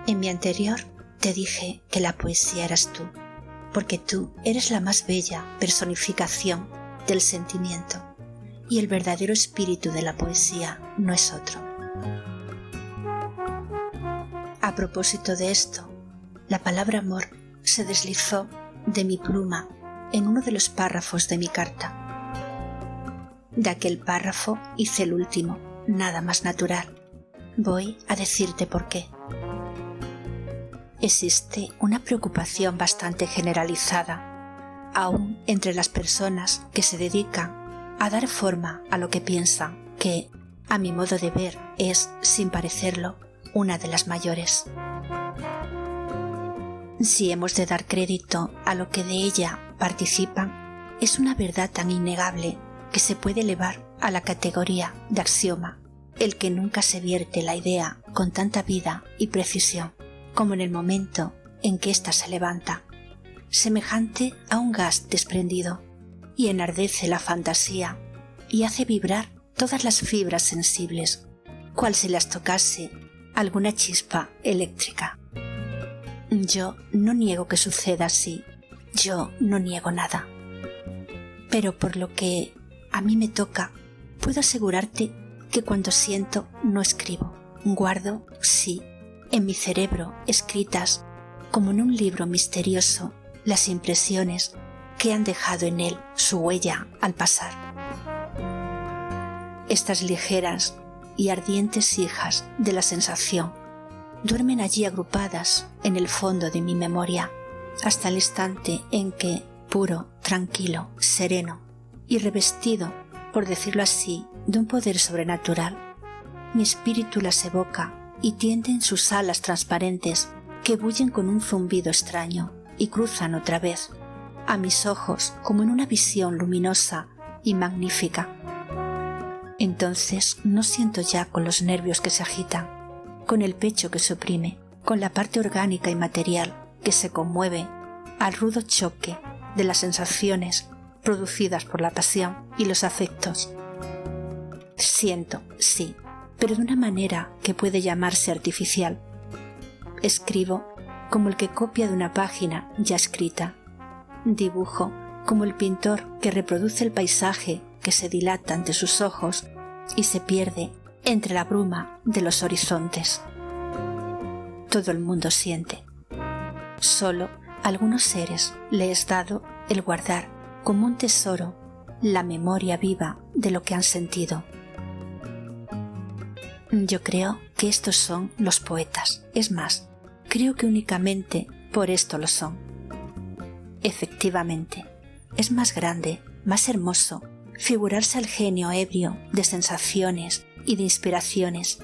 En mi anterior te dije que la poesía eras tú, porque tú eres la más bella personificación del sentimiento, y el verdadero espíritu de la poesía no es otro. A propósito de esto, la palabra amor se deslizó de mi pluma en uno de los párrafos de mi carta. De aquel párrafo hice el último, nada más natural. Voy a decirte por qué. Existe una preocupación bastante generalizada, aún entre las personas que se dedican a dar forma a lo que piensan, que, a mi modo de ver, es, sin parecerlo, una de las mayores. Si hemos de dar crédito a lo que de ella participan, es una verdad tan innegable que se puede elevar a la categoría de axioma, el que nunca se vierte la idea con tanta vida y precisión como en el momento en que ésta se levanta, semejante a un gas desprendido, y enardece la fantasía y hace vibrar todas las fibras sensibles, cual si las tocase alguna chispa eléctrica. Yo no niego que suceda así, yo no niego nada. Pero por lo que a mí me toca, puedo asegurarte que cuando siento no escribo, guardo, sí, en mi cerebro escritas como en un libro misterioso las impresiones que han dejado en él su huella al pasar. Estas ligeras y ardientes hijas de la sensación duermen allí agrupadas en el fondo de mi memoria hasta el instante en que, puro, tranquilo, sereno y revestido, por decirlo así, de un poder sobrenatural, mi espíritu las evoca y tienden sus alas transparentes que bullen con un zumbido extraño y cruzan otra vez a mis ojos como en una visión luminosa y magnífica. Entonces no siento ya con los nervios que se agitan, con el pecho que se oprime, con la parte orgánica y material que se conmueve al rudo choque de las sensaciones producidas por la pasión y los afectos. Siento, sí, pero de una manera que puede llamarse artificial. Escribo como el que copia de una página ya escrita. Dibujo como el pintor que reproduce el paisaje que se dilata ante sus ojos y se pierde entre la bruma de los horizontes. Todo el mundo siente. Solo a algunos seres le es dado el guardar como un tesoro la memoria viva de lo que han sentido. Yo creo que estos son los poetas. Es más, creo que únicamente por esto lo son. Efectivamente, es más grande, más hermoso figurarse al genio ebrio de sensaciones y de inspiraciones,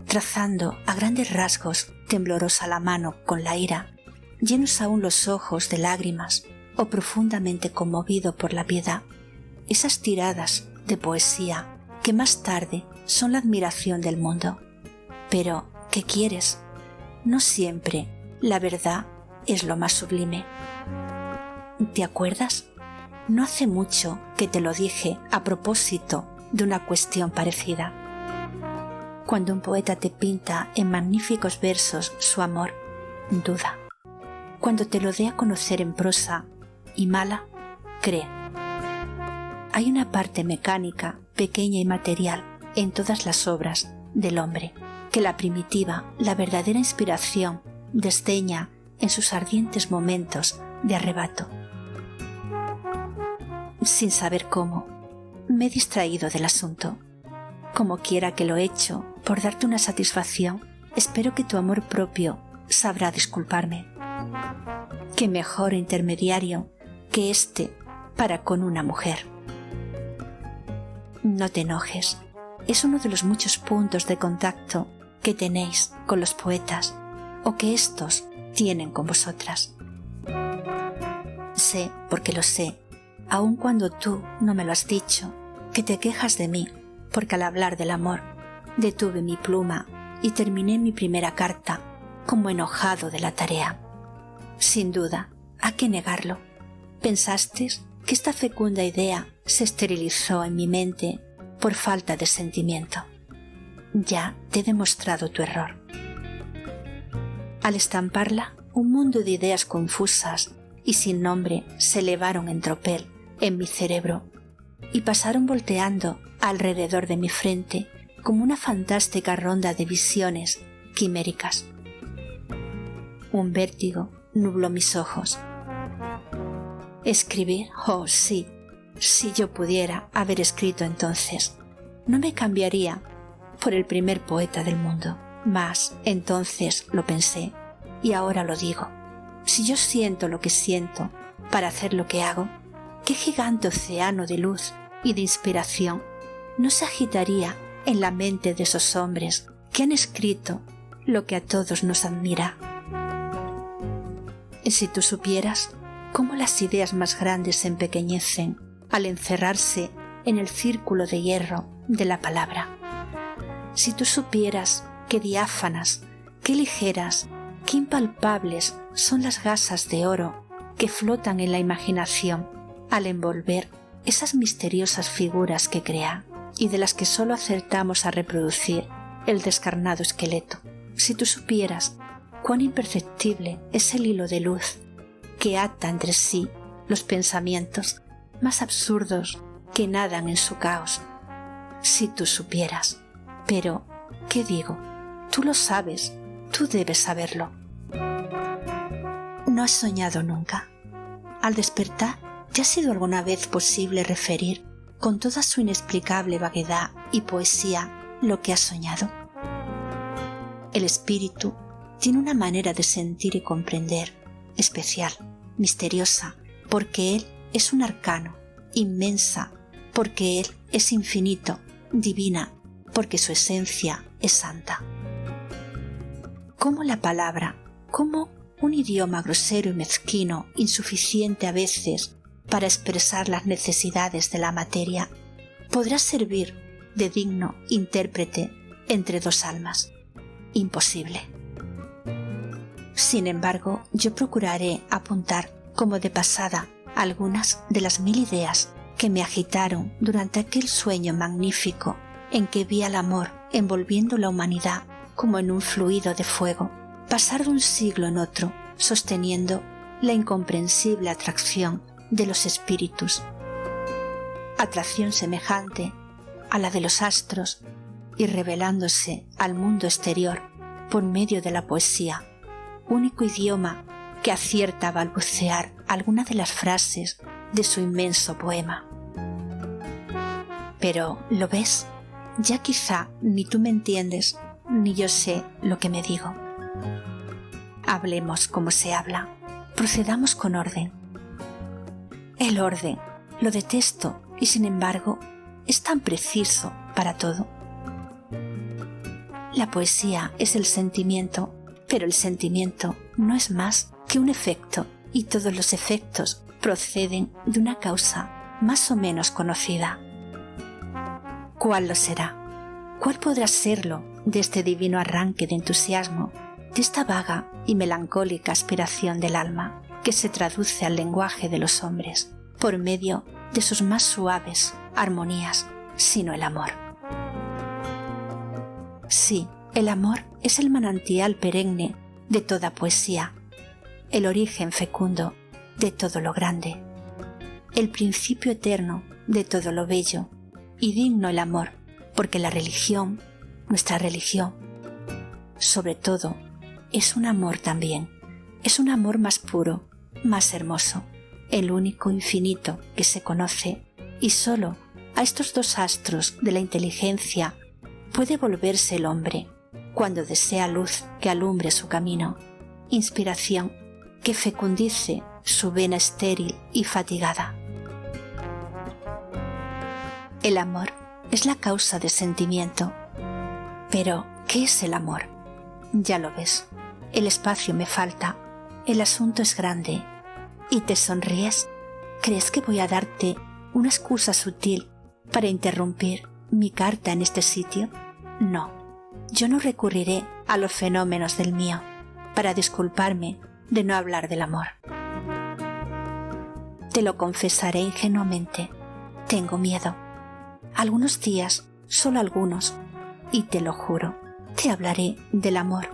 trazando a grandes rasgos temblorosa la mano con la ira, llenos aún los ojos de lágrimas o profundamente conmovido por la piedad, esas tiradas de poesía que más tarde son la admiración del mundo. Pero, ¿qué quieres? No siempre la verdad es lo más sublime. ¿Te acuerdas? No hace mucho que te lo dije a propósito de una cuestión parecida. Cuando un poeta te pinta en magníficos versos su amor, duda. Cuando te lo dé a conocer en prosa y mala, cree. Hay una parte mecánica, pequeña y material en todas las obras del hombre, que la primitiva, la verdadera inspiración desdeña en sus ardientes momentos de arrebato. Sin saber cómo, me he distraído del asunto. Como quiera que lo he hecho, por darte una satisfacción, espero que tu amor propio sabrá disculparme. Qué mejor intermediario que este para con una mujer. No te enojes, es uno de los muchos puntos de contacto que tenéis con los poetas o que éstos tienen con vosotras. Sé, porque lo sé, aun cuando tú no me lo has dicho, que te quejas de mí, porque al hablar del amor detuve mi pluma y terminé mi primera carta como enojado de la tarea. Sin duda, ¿a qué negarlo? Pensaste que esta fecunda idea se esterilizó en mi mente por falta de sentimiento. Ya te he demostrado tu error. Al estamparla, un mundo de ideas confusas y sin nombre se elevaron en tropel en mi cerebro y pasaron volteando alrededor de mi frente como una fantástica ronda de visiones quiméricas. Un vértigo nubló mis ojos. Escribir, oh sí, si yo pudiera haber escrito entonces, no me cambiaría por el primer poeta del mundo. Mas entonces lo pensé y ahora lo digo. Si yo siento lo que siento para hacer lo que hago, ¿qué gigante océano de luz y de inspiración no se agitaría en la mente de esos hombres que han escrito lo que a todos nos admira? Y si tú supieras cómo las ideas más grandes se empequeñecen al encerrarse en el círculo de hierro de la palabra. Si tú supieras qué diáfanas, qué ligeras, qué impalpables son las gasas de oro que flotan en la imaginación al envolver esas misteriosas figuras que crea y de las que solo acertamos a reproducir el descarnado esqueleto. Si tú supieras cuán imperceptible es el hilo de luz que ata entre sí los pensamientos más absurdos que nadan en su caos. Si tú supieras. Pero, ¿qué digo? Tú lo sabes, tú debes saberlo. ¿No has soñado nunca? Al despertar, ¿te ha sido alguna vez posible referir con toda su inexplicable vaguedad y poesía lo que has soñado? El espíritu tiene una manera de sentir y comprender especial, misteriosa, porque él es un arcano, inmensa, porque él es infinito, divina, porque su esencia es santa. Cómo la palabra, cómo un idioma grosero y mezquino, insuficiente a veces para expresar las necesidades de la materia, podrá servir de digno intérprete entre dos almas. Imposible. Sin embargo, yo procuraré apuntar como de pasada algunas de las 1000 ideas que me agitaron durante aquel sueño magnífico en que vi al amor envolviendo la humanidad como en un fluido de fuego, pasar de un siglo en otro, sosteniendo la incomprensible atracción de los espíritus. Atracción semejante a la de los astros y revelándose al mundo exterior por medio de la poesía, único idioma que acierta a balbucear alguna de las frases de su inmenso poema. Pero, ¿lo ves? Ya quizá ni tú me entiendes, ni yo sé lo que me digo. Hablemos como se habla, procedamos con orden. El orden, lo detesto y sin embargo es tan preciso para todo. La poesía es el sentimiento, pero el sentimiento no es más que un efecto y todos los efectos proceden de una causa más o menos conocida. ¿Cuál lo será? ¿Cuál podrá serlo de este divino arranque de entusiasmo, de esta vaga y melancólica aspiración del alma que se traduce al lenguaje de los hombres por medio de sus más suaves armonías, sino el amor? Sí, el amor es el manantial perenne de toda poesía, el origen fecundo de todo lo grande, el principio eterno de todo lo bello, y digno el amor, porque la religión, nuestra religión, sobre todo, es un amor también, es un amor más puro, más hermoso, el único infinito que se conoce, y sólo a estos dos astros de la inteligencia puede volverse el hombre cuando desea luz que alumbre su camino, inspiración que fecundice su vena estéril y fatigada. El amor es la causa de sentimiento. Pero, ¿qué es el amor? Ya lo ves, el espacio me falta, el asunto es grande. ¿Y te sonríes? ¿Crees que voy a darte una excusa sutil para interrumpir mi carta en este sitio? No, yo no recurriré a los fenómenos del mío para disculparme de no hablar del amor. Te lo confesaré ingenuamente, tengo miedo. Algunos días, solo algunos, y te lo juro, te hablaré del amor,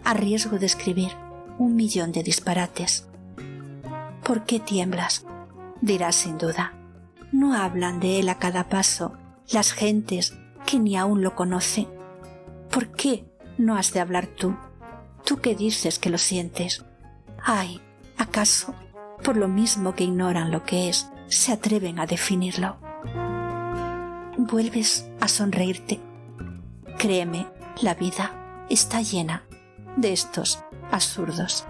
a riesgo de escribir 1.000.000 de disparates. ¿Por qué tiemblas? Dirás sin duda. ¿No hablan de él a cada paso las gentes que ni aún lo conocen? ¿Por qué no has de hablar tú? Tú que dices que lo sientes. Ay, ¿acaso, por lo mismo que ignoran lo que es, se atreven a definirlo? Vuelves a sonreírte. Créeme, la vida está llena de estos absurdos.